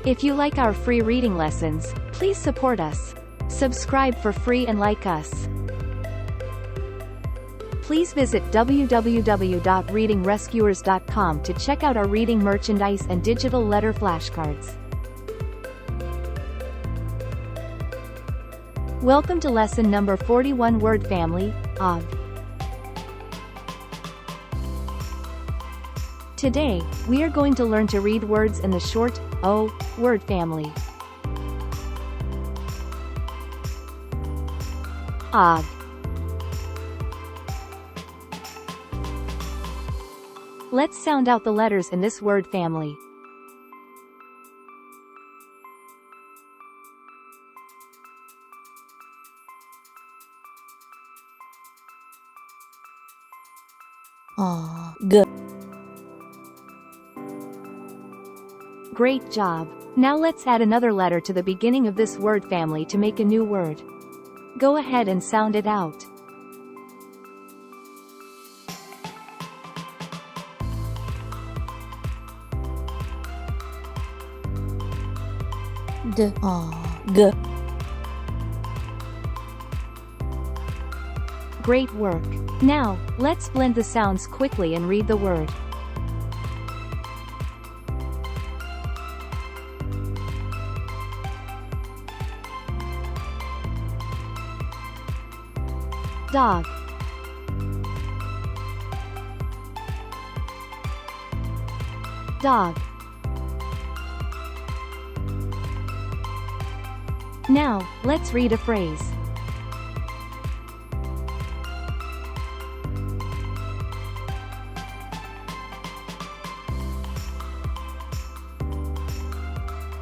If you like our free reading lessons, please support us. Subscribe for free and like us. Please visit www.readingrescuers.com to check out our reading merchandise and digital letter flashcards. Welcome to lesson number 41, word family, og. Today, we are going to learn to read words in the short, O, word family. Og. Let's sound out the letters in this word family. G. Great job! Now let's add another letter to the beginning of this word family to make a new word. Go ahead and sound it out. D. G. Great work! Now, let's blend the sounds quickly and read the word. Dog. Dog. Now, let's read a phrase.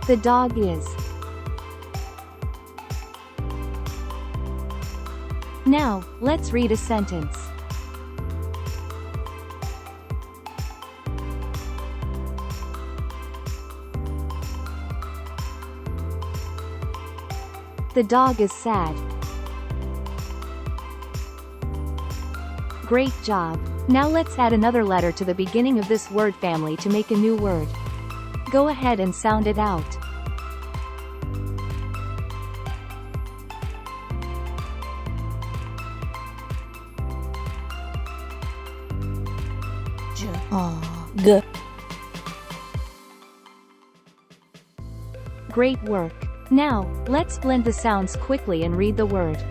The dog is. Now, let's read a sentence. The dog is sad. Great job! Now let's add another letter to the beginning of this word family to make a new word. Go ahead and sound it out. G. Great work! Now, let's blend the sounds quickly and read the word.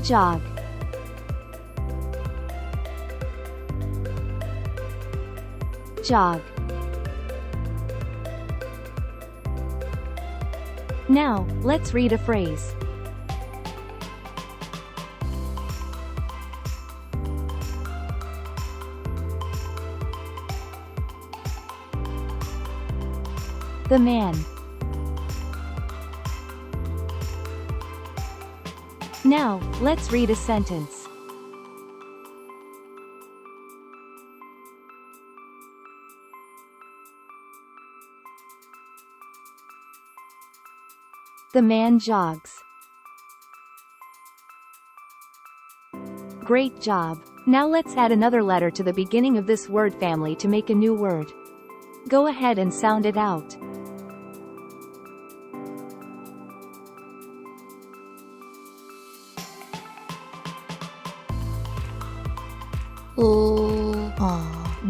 Jog. Jog. Now, let's read a phrase. The man. Now, let's read a sentence. The man jogs. Great job! Now let's add another letter to the beginning of this word family to make a new word. Go ahead and sound it out.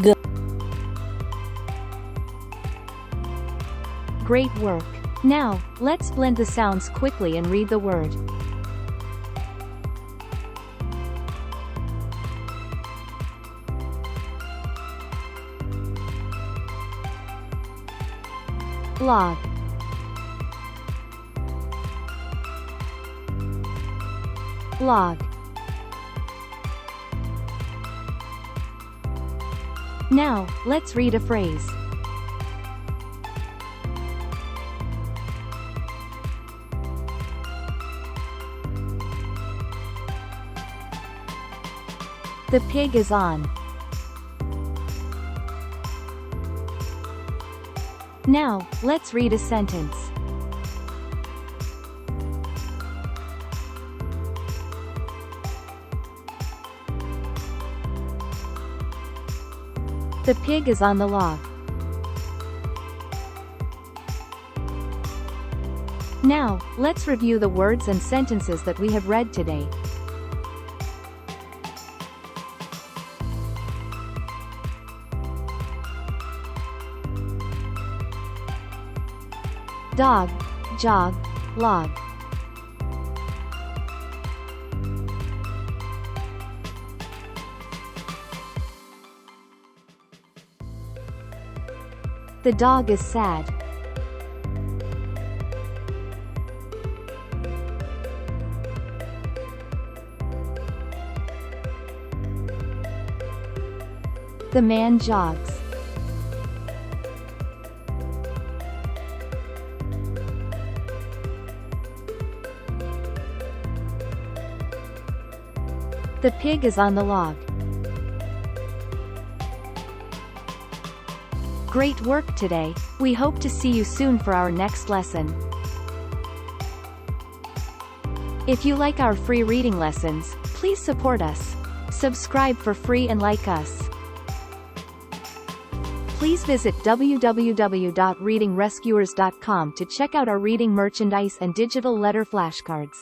G. Great work! Now, let's blend the sounds quickly and read the word. Log. Log. Now, let's read a phrase. The pig is on. Now, let's read a sentence. The pig is on the log. Now, let's review the words and sentences that we have read today. Dog, jog, log. The dog is sad. The man jogs. The pig is on the log. Great work today. We hope to see you soon for our next lesson. If you like our free reading lessons, please support us. Subscribe for free and like us. Please visit www.readingrescuers.com to check out our reading merchandise and digital letter flashcards.